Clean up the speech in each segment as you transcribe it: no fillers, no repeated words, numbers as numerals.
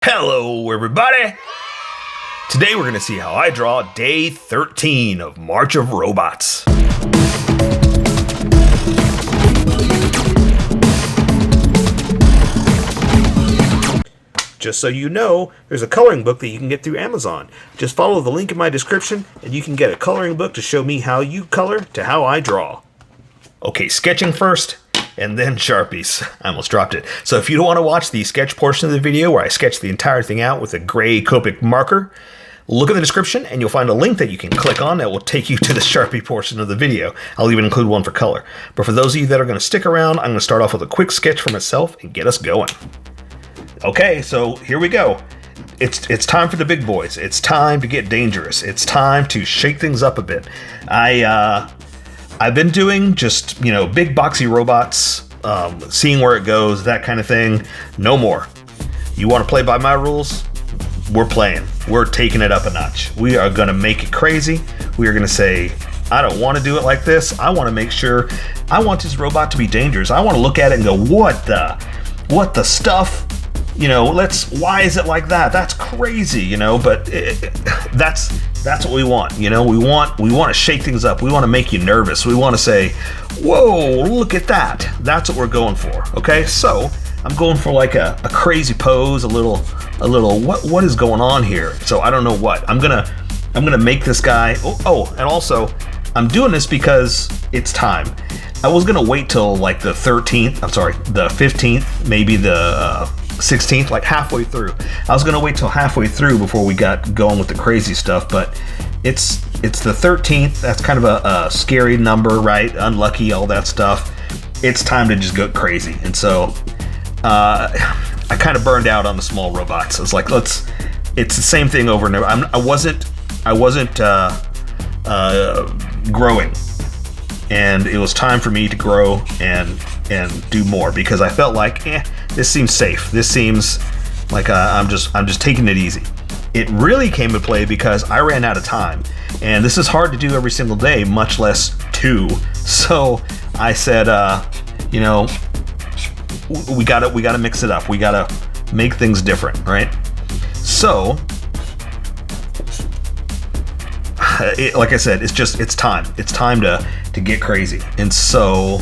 Hello everybody! Today we're going to see how I draw day 13 of March of Robots. Just so you know, there's a coloring book that you can get through Amazon. Just follow the link in my description and you can get a coloring book to show me how you color to how I draw. Okay, sketching first. And then Sharpies. I almost dropped it. So if you don't want to watch the sketch portion of the video where I sketch the entire thing out with a gray Copic marker, look in the description and you'll find a link that you can click on that will take you to the Sharpie portion of the video. I'll even include one for color. But for those of you that are going to stick around, I'm going to start off with a quick sketch for myself and get us going. Okay, so here we go. It's time for the big boys. It's time to get dangerous. It's time to shake things up a bit. I've been doing just, big boxy robots, seeing where it goes, that kind of thing. No more. You want to play by my rules? We're playing. We're taking it up a notch. We are going to make it crazy. We are going to say, I don't want to do it like this. I want to make sure, I want this robot to be dangerous. I want to look at it and go, what the stuff? Why is it like that? That's crazy, but that's what we want. We want to shake things up. We want to make you nervous. We want to say, whoa, look at that. That's what we're going for. Okay, so I'm going for like a crazy pose, a little what is going on here? So I don't know what. I'm gonna make this guy. And also I'm doing this because it's time. I was gonna wait till like the 13th. I'm sorry, the 15th, maybe the 16th, like halfway through. I was gonna wait till halfway through before we got going with the crazy stuff, but it's the 13th. That's kind of a scary number, right? Unlucky, all that stuff. It's time to just go crazy. And so I kind of burned out on the small robots. I was like, it's the same thing over and over. I wasn't growing, and it was time for me to grow and do more, because I felt like this seems safe. This seems like I'm just taking it easy. It really came to play because I ran out of time, and this is hard to do every single day, much less two. So I said, we gotta mix it up. We gotta make things different, right? So, like I said, it's time. It's time to get crazy. And so,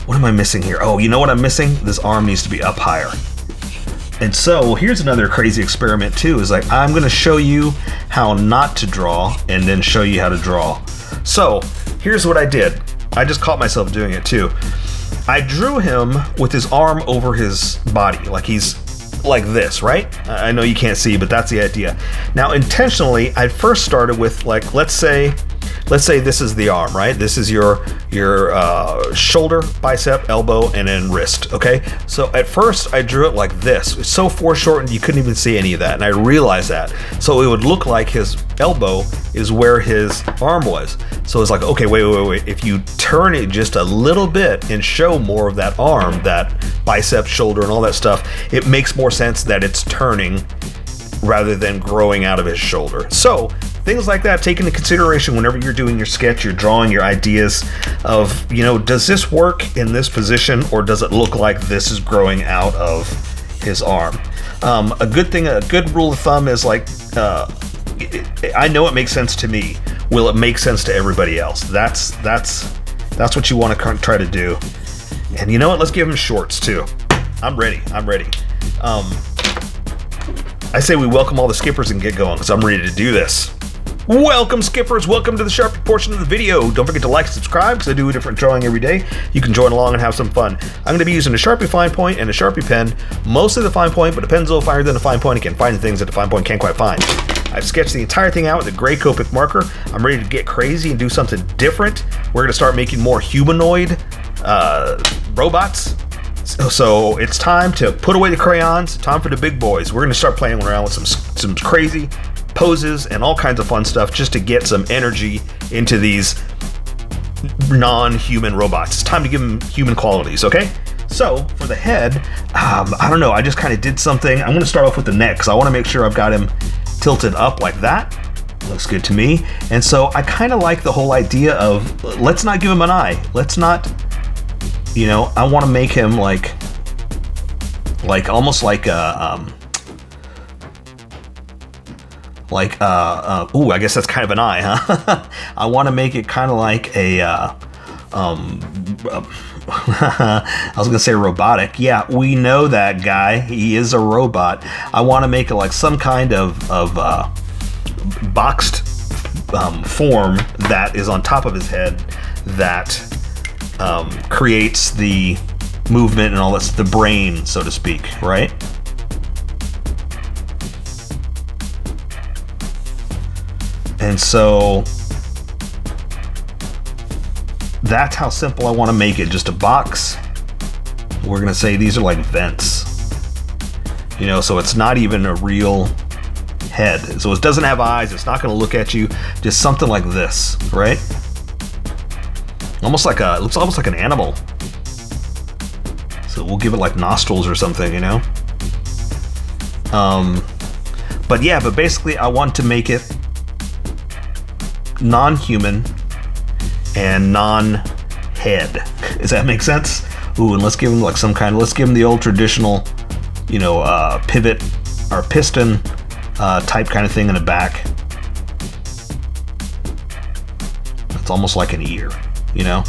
what am I missing here? Oh, you know what I'm missing? This arm needs to be up higher. And so here's another crazy experiment too, is like, I'm gonna show you how not to draw and then show you how to draw. So here's what I did. I just caught myself doing it too. I drew him with his arm over his body, like he's like this, right? I know you can't see, but that's the idea. Now intentionally, I first started with, like, let's say this is the arm, right? This is your shoulder, bicep, elbow, and then wrist, okay? So at first I drew it like this. It's so foreshortened you couldn't even see any of that, and I realized that. So it would look like his elbow is where his arm was. So it's like, okay, wait. If you turn it just a little bit and show more of that arm, that bicep, shoulder, and all that stuff, it makes more sense that it's turning rather than growing out of his shoulder. So things like that take into consideration whenever you're doing your sketch, you're drawing your ideas of, does this work in this position, or does it look like this is growing out of his arm? A good rule of thumb is like, I know it makes sense to me. Will it make sense to everybody else? That's what you want to try to do. And you know what? Let's give him shorts too. I'm ready. I say we welcome all the skippers and get going, because I'm ready to do this. Welcome, skippers. Welcome to the Sharpie portion of the video. Don't forget to like and subscribe, because I do a different drawing every day. You can join along and have some fun. I'm going to be using a Sharpie fine point and a Sharpie pen. Mostly the fine point, but a pen's a little finer than a fine point. It can find things that the fine point can't quite find. I've sketched the entire thing out with a gray Copic marker. I'm ready to get crazy and do something different. We're going to start making more humanoid robots. So it's time to put away the crayons. Time for the big boys. We're going to start playing around with some crazy poses and all kinds of fun stuff, just to get some energy into these non-human robots. It's time to give them human qualities, okay? So for the head, I don't know, I just kind of did something. I'm going to start off with the neck, because I want to make sure I've got him tilted up like that. Looks good to me. And so I kind of like the whole idea of, let's not give him an eye. Let's not, I want to make him like almost like a like, ooh, I guess that's kind of an eye, huh? I want to make it kind of like a, I was gonna say robotic. Yeah, we know that guy. He is a robot. I want to make it like some kind of boxed form that is on top of his head that creates the movement and all that's the brain, so to speak, right? And so that's how simple I want to make it. Just a box. We're gonna say these are like vents, you know, so it's not even a real head. So it doesn't have eyes. It's not gonna look at you. Just something like this, right? Almost like it looks almost like an animal. So we'll give it like nostrils or something, you know. But yeah, but basically I want to make it non-human and non-head. Does that make sense? Ooh, and let's give him like some kind of, let's give him the old traditional, you know, pivot or piston type kind of thing in the back. It's almost like an ear, you know?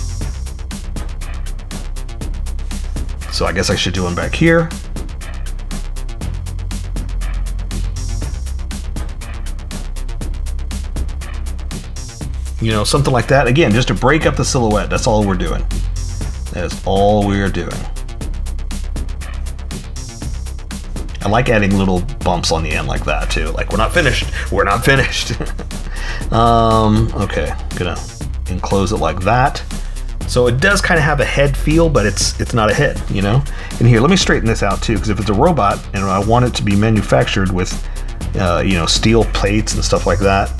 So I guess I should do one back here. You know, something like that. Again, just to break up the silhouette. That's all we're doing. That is all we're doing. I like adding little bumps on the end like that too. Like, we're not finished. We're not finished. Okay, gonna enclose it like that. So it does kind of have a head feel, but it's not a head, you know? And here, let me straighten this out too, because if it's a robot and I want it to be manufactured with, you know, steel plates and stuff like that,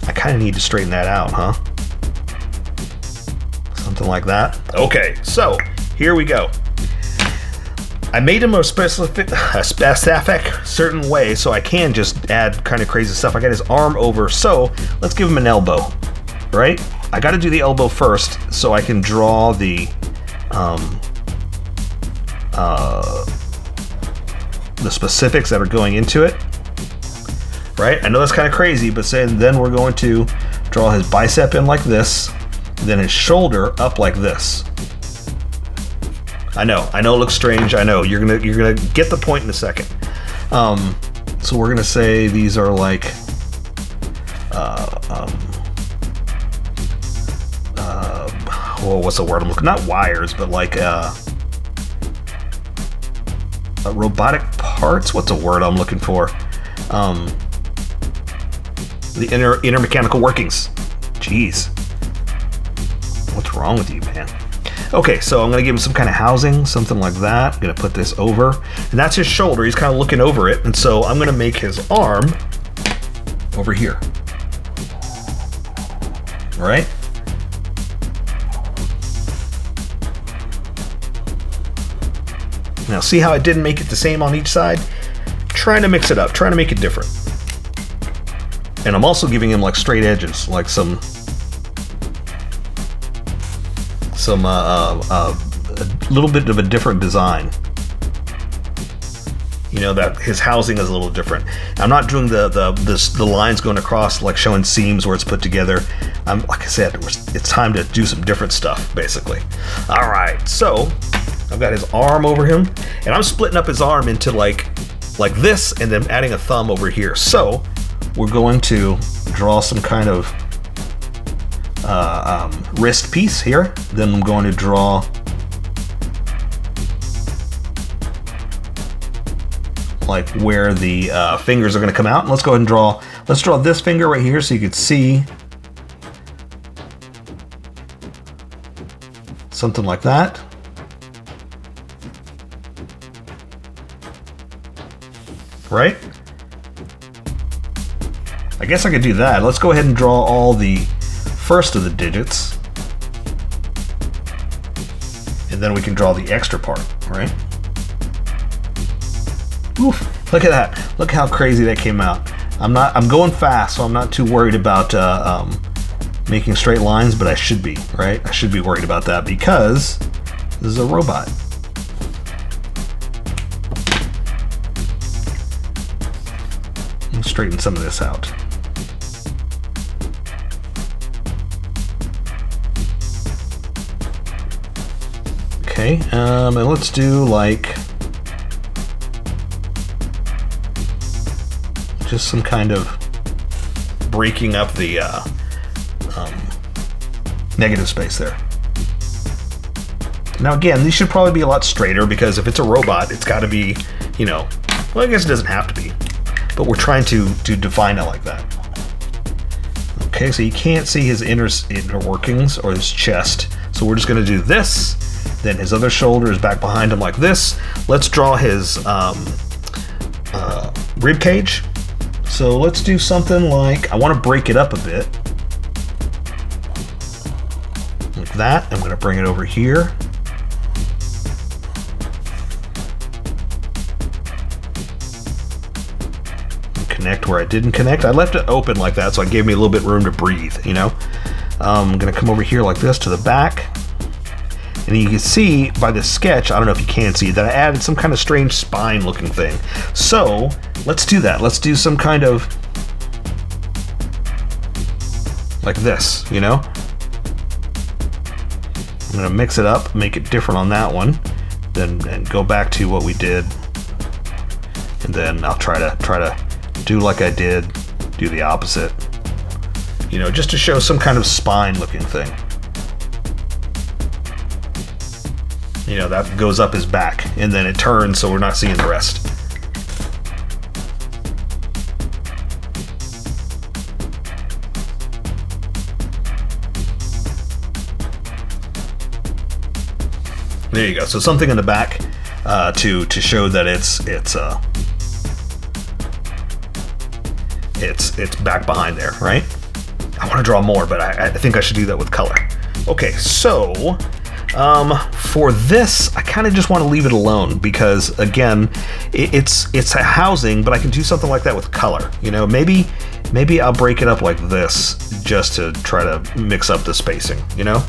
I kind of need to straighten that out, huh? Something like that. Okay, so here we go. I made him a specific certain way, so I can just add kind of crazy stuff. I got his arm over, so let's give him an elbow, right? I got to do the elbow first, so I can draw the specifics that are going into it. Right? I know that's kind of crazy, but then we're going to draw his bicep in like this, then his shoulder up like this. I know it looks strange. I know you're gonna get the point in a second. So we're gonna say these are like what's the word I'm looking? Not wires, but like robotic parts. What's the word I'm looking for? The inner mechanical workings. Jeez. What's wrong with you, man? Okay, so I'm gonna give him some kind of housing, something like that. I'm gonna put this over, and that's his shoulder. He's kind of looking over it, and so I'm gonna make his arm over here. All right? Now see how I didn't make it the same on each side? Trying to mix it up, trying to make it different. And I'm also giving him like straight edges, like some a little bit of a different design. You know, that his housing is a little different. I'm not doing the lines going across, like showing seams where it's put together. Like I said, it's time to do some different stuff, basically. All right, so I've got his arm over him, and I'm splitting up his arm into like this, and then adding a thumb over here. So we're going to draw some kind of wrist piece here. Then I'm going to draw like where the fingers are going to come out. And let's go ahead and let's draw this finger right here so you can see something like that. Right? I guess I could do that. Let's go ahead and draw all the first of the digits. And then we can draw the extra part, right? Oof, look at that. Look how crazy that came out. I'm going fast, so I'm not too worried about making straight lines, but I should be, right? I should be worried about that because this is a robot. Let me straighten some of this out. Okay, and let's do like just some kind of breaking up the negative space there. Now again, these should probably be a lot straighter because if it's a robot, it's got to be, you know, well, I guess it doesn't have to be, but we're trying to define it like that. Okay, so you can't see his inner workings or his chest. So we're just going to do this. Then his other shoulder is back behind him like this. Let's draw his rib cage. So let's do something like, I want to break it up a bit. Like that. I'm going to bring it over here. Connect where I didn't connect. I left it open like that, so it gave me a little bit room to breathe, you know? I'm gonna come over here like this to the back. And you can see by the sketch, I don't know if you can see, that I added some kind of strange spine looking thing. So let's do that. Let's do some kind of like this, you know? I'm gonna mix it up, make it different on that one, then go back to what we did. And then I'll try to do like I did, do the opposite, you know, just to show some kind of spine looking thing. You know, that goes up his back and then it turns so we're not seeing the rest. There you go. So something in the back to show that it's back behind there, right? I want to draw more, but I think I should do that with color. Okay, so for this, I kind of just want to leave it alone because again, it's a housing, but I can do something like that with color. You know, maybe I'll break it up like this just to try to mix up the spacing, you know?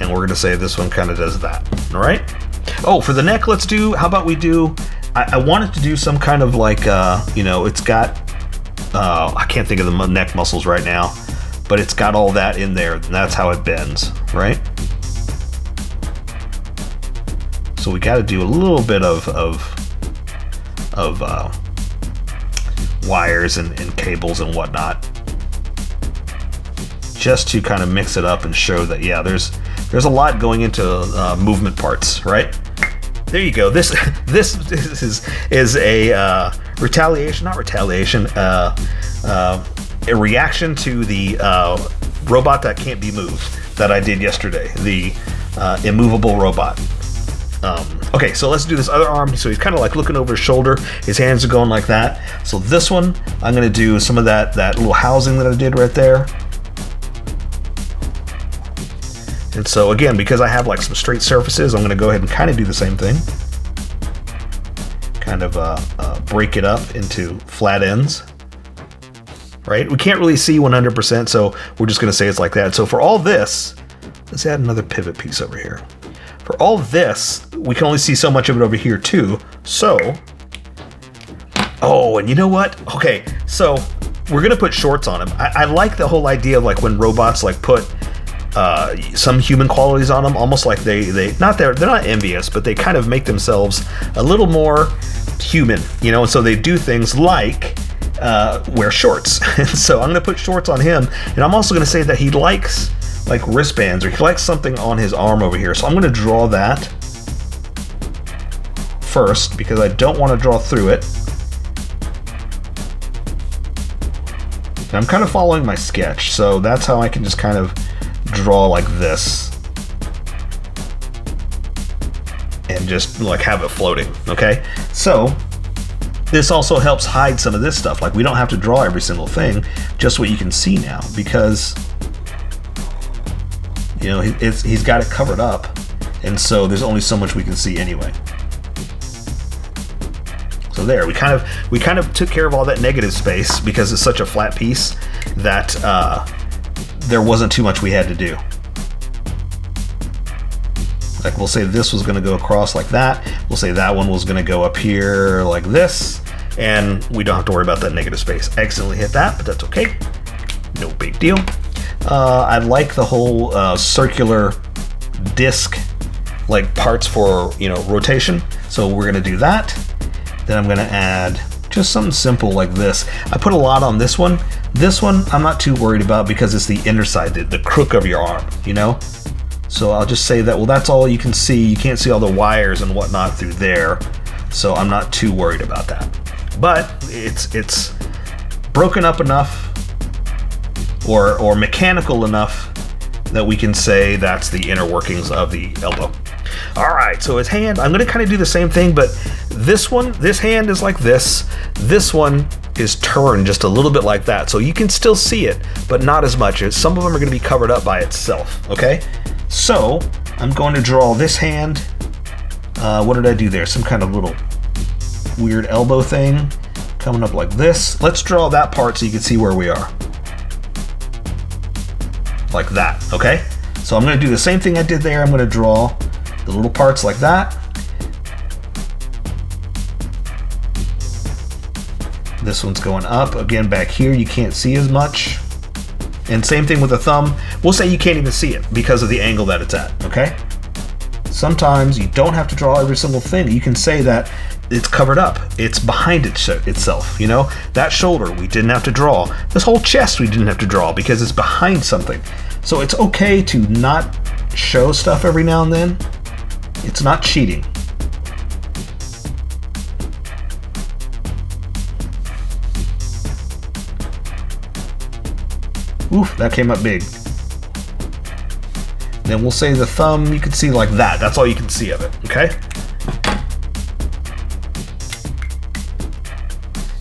And we're gonna say this one kind of does that, all right? Oh, for the neck, how about we do, I wanted to do some kind of like, you know, it's got, I can't think of the neck muscles right now, but it's got all that in there, and that's how it bends, right? So we got to do a little bit of wires and cables and whatnot, just to kind of mix it up and show that, yeah, there's a lot going into movement parts, right? There you go. This is a retaliation, not retaliation, a reaction to the robot that can't be moved that I did yesterday, the immovable robot. Okay, so let's do this other arm. So he's kind of like looking over his shoulder. His hands are going like that. So this one, I'm going to do some of that little housing that I did right there. And so again, because I have like some straight surfaces, I'm going to go ahead and kind of do the same thing. Kind of break it up into flat ends. Right? We can't really see 100%, so we're just going to say it's like that. So for all this, let's add another pivot piece over here. For all this, we can only see so much of it over here too. So, oh, and you know what? Okay, so we're going to put shorts on him. I like the whole idea of like when robots like put some human qualities on them, almost like they're not envious, but they kind of make themselves a little more human, you know, and so they do things like wear shorts. And so I'm going to put shorts on him, and I'm also going to say that he likes like wristbands, or he likes something on his arm over here. So I'm going to draw that first because I don't want to draw through it. And I'm kind of following my sketch, so that's how I can just kind of draw like this and just like have it floating. Okay, so this also helps hide some of this stuff. Like we don't have to draw every single thing, just what you can see now, because you know he's got it covered up, and so there's only so much we can see anyway. So there, we kind of took care of all that negative space because it's such a flat piece that there wasn't too much we had to do. Like we'll say this was going to go across like that. We'll say that one was going to go up here like this, and we don't have to worry about that negative space. I accidentally hit that, but that's okay. No big deal. I like the whole circular disc like parts for, you know, rotation. So we're gonna do that. Then I'm gonna add just something simple like this. I put a lot on this one. This one I'm not too worried about because it's the inner side, the crook of your arm, you know? So I'll just say that, well, that's all you can see. You can't see all the wires and whatnot through there. So I'm not too worried about that. But it's broken up enough or mechanical enough that we can say that's the inner workings of the elbow. All right, so his hand, I'm gonna kind of do the same thing, but this hand is like this. This one is turned just a little bit like that. So you can still see it, but not as much. Some of them are gonna be covered up by itself, okay? So I'm going to draw this hand. What did I do there? Some kind of little weird elbow thing coming up like this. Let's draw that part so you can see where we are. Like that, okay? So I'm gonna do the same thing I did there. I'm gonna draw the little parts like that. This one's going up. Again, back here, you can't see as much. And same thing with the thumb. We'll say you can't even see it because of the angle that it's at, okay? Sometimes you don't have to draw every single thing. You can say that it's covered up. It's behind itself, you know? That shoulder, we didn't have to draw. This whole chest, we didn't have to draw because it's behind something. So it's okay to not show stuff every now and then. It's not cheating. Oof, that came up big. Then we'll say the thumb, you can see like that. That's all you can see of it, okay?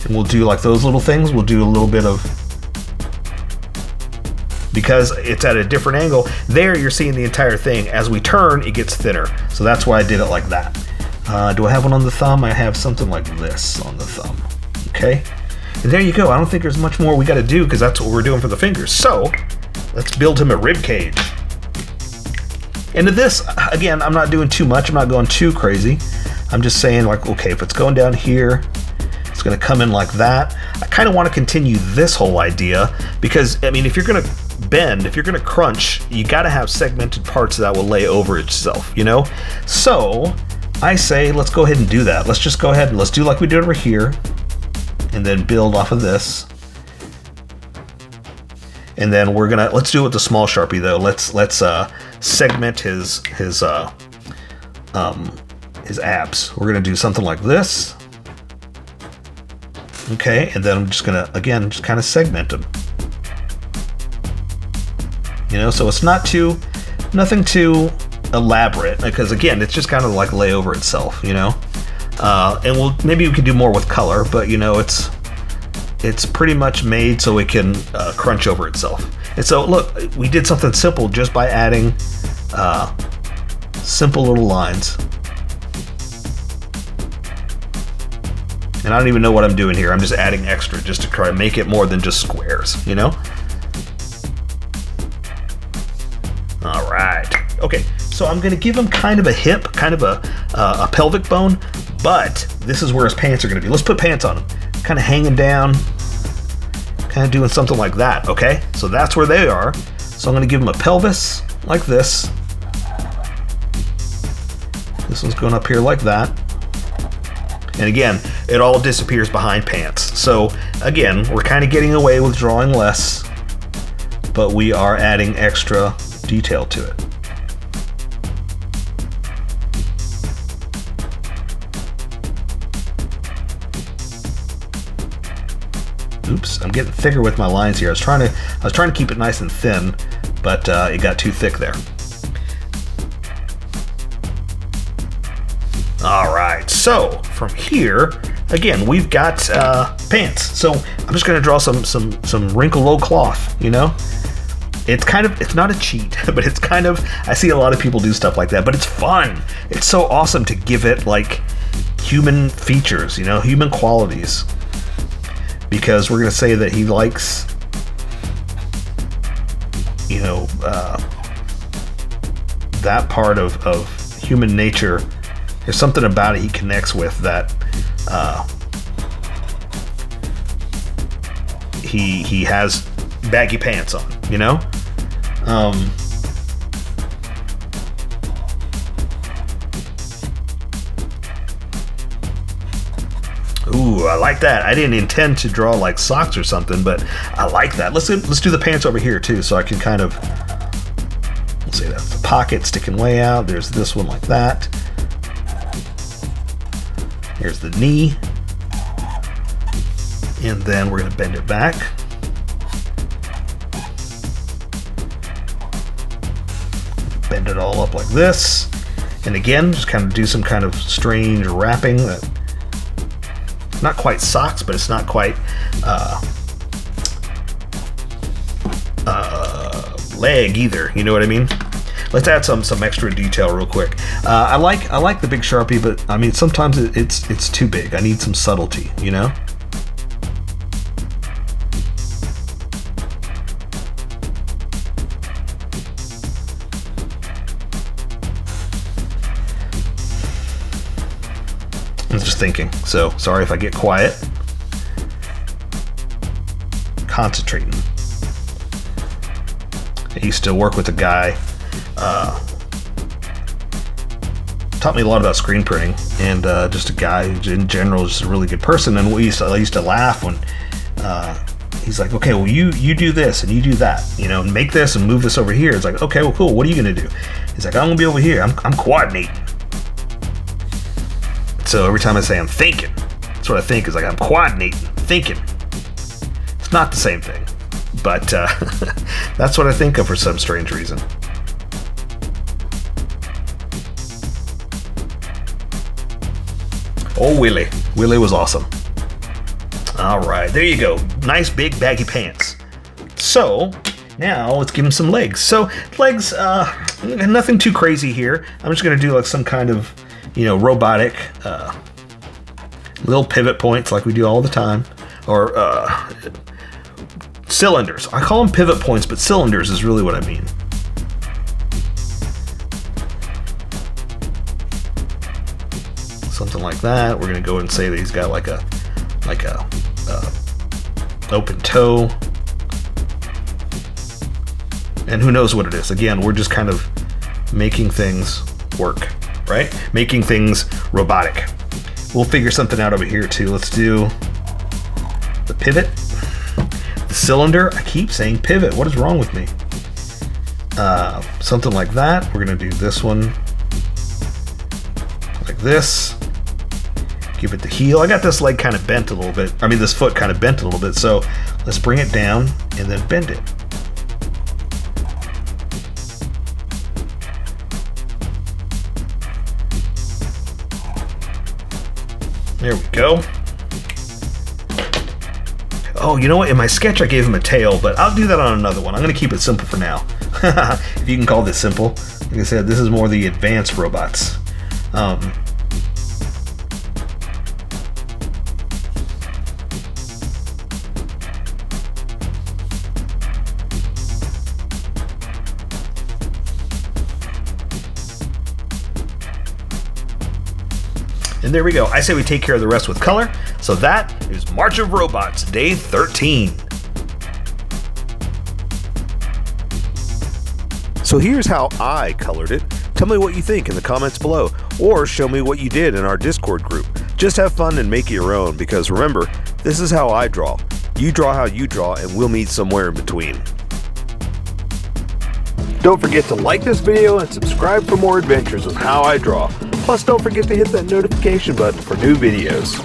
And we'll do like those little things. We'll do a little bit of, because it's at a different angle, there you're seeing the entire thing. As we turn, it gets thinner. So that's why I did it like that. Do I have one on the thumb? I have something like this on the thumb, okay? And there you go. I don't think there's much more we got to do because that's what we're doing for the fingers. So let's build him a rib cage. And to this, again, I'm not doing too much. I'm not going too crazy. I'm just saying like, okay, if it's going down here, it's going to come in like that. I kind of want to continue this whole idea because, I mean, if you're going to bend, if you're going to crunch, you got to have segmented parts that will lay over itself, you know? So I say, let's go ahead and do that. Let's just go ahead and let's do like we did over here and then build off of this. And then we're gonna, let's do it with the small Sharpie though. Let's segment his abs. We're gonna do something like this. Okay, and then I'm just gonna, again, just kind of segment them. You know, so it's nothing too elaborate, because again, it's just kind of like lay over itself, you know? And maybe we could do more with color, but you know, it's pretty much made so it can crunch over itself. And so look, we did something simple just by adding simple little lines. And I don't even know what I'm doing here. I'm just adding extra just to try to make it more than just squares, you know? All right. Okay, so I'm gonna give him kind of a hip, kind of a pelvic bone, but this is where his pants are gonna be. Let's put pants on him. Kind of hanging down, kind of doing something like that, okay? So that's where they are. So I'm gonna give him a pelvis like this. This one's going up here like that. And again, it all disappears behind pants. So again, we're kind of getting away with drawing less, but we are adding extra detail to it. Oops, I'm getting thicker with my lines here. I was trying to keep it nice and thin, but it got too thick there. All right, so from here, again, we've got pants. So I'm just gonna draw some wrinkled old cloth, you know? It's not a cheat, but it's kind of, I see a lot of people do stuff like that, but it's fun. It's so awesome to give it like human features, you know, human qualities. Because we're gonna say that he likes, you know, that part of human nature. There's something about it he connects with that he has baggy pants on, you know? Ooh, I like that. I didn't intend to draw like socks or something, but I like that. Let's do the pants over here too, so I can kind of, let's see, that's the pocket sticking way out. There's this one like that. Here's the knee. And then we're gonna bend it back. Bend it all up like this. And again, just kind of do some kind of strange wrapping that, not quite socks, but it's not quite leg either. You know what I mean? Let's add some extra detail real quick. I like the big Sharpie, but I mean sometimes it's too big. I need some subtlety, you know? I'm just thinking, so sorry if I get quiet. Concentrating. I used to work with a guy, taught me a lot about screen printing, and just a guy who in general is just a really good person. And I used to laugh when he's like, okay, well you do this and you do that, you know, make this and move this over here. It's like, okay, well cool, what are you gonna do? He's like, I'm gonna be over here, I'm coordinating. So every time I say I'm thinking, that's what I think, is like I'm coordinating, thinking. It's not the same thing, but that's what I think of for some strange reason. Oh, Willie. Willie was awesome. All right, there you go. Nice big baggy pants. So now let's give him some legs. So legs, nothing too crazy here. I'm just gonna do like some kind of, you know, robotic little pivot points like we do all the time, or cylinders. I call them pivot points, but cylinders is really what I mean. Something like that. We're gonna go and say that he's got like a open toe, and who knows what it is. Again, we're just kind of making things work, right? Making things robotic. We'll figure something out over here too. Let's do the pivot, the cylinder. I keep saying pivot. What is wrong with me? Something like that. We're gonna do this one like this. Give it the heel. I got this leg kind of bent a little bit. I mean, this foot kind of bent a little bit. So let's bring it down and then bend it. There we go. Oh, you know what? In my sketch, I gave him a tail, but I'll do that on another one. I'm going to keep it simple for now. If you can call this simple. Like I said, this is more the advanced robots. And there we go. I say we take care of the rest with color. So that is March of Robots, day 13. So here's how I colored it. Tell me what you think in the comments below, or show me what you did in our Discord group. Just have fun and make it your own, because remember, this is how I draw. You draw how you draw, and we'll meet somewhere in between. Don't forget to like this video and subscribe for more adventures with How I Draw. Plus, don't forget to hit that notification button for new videos.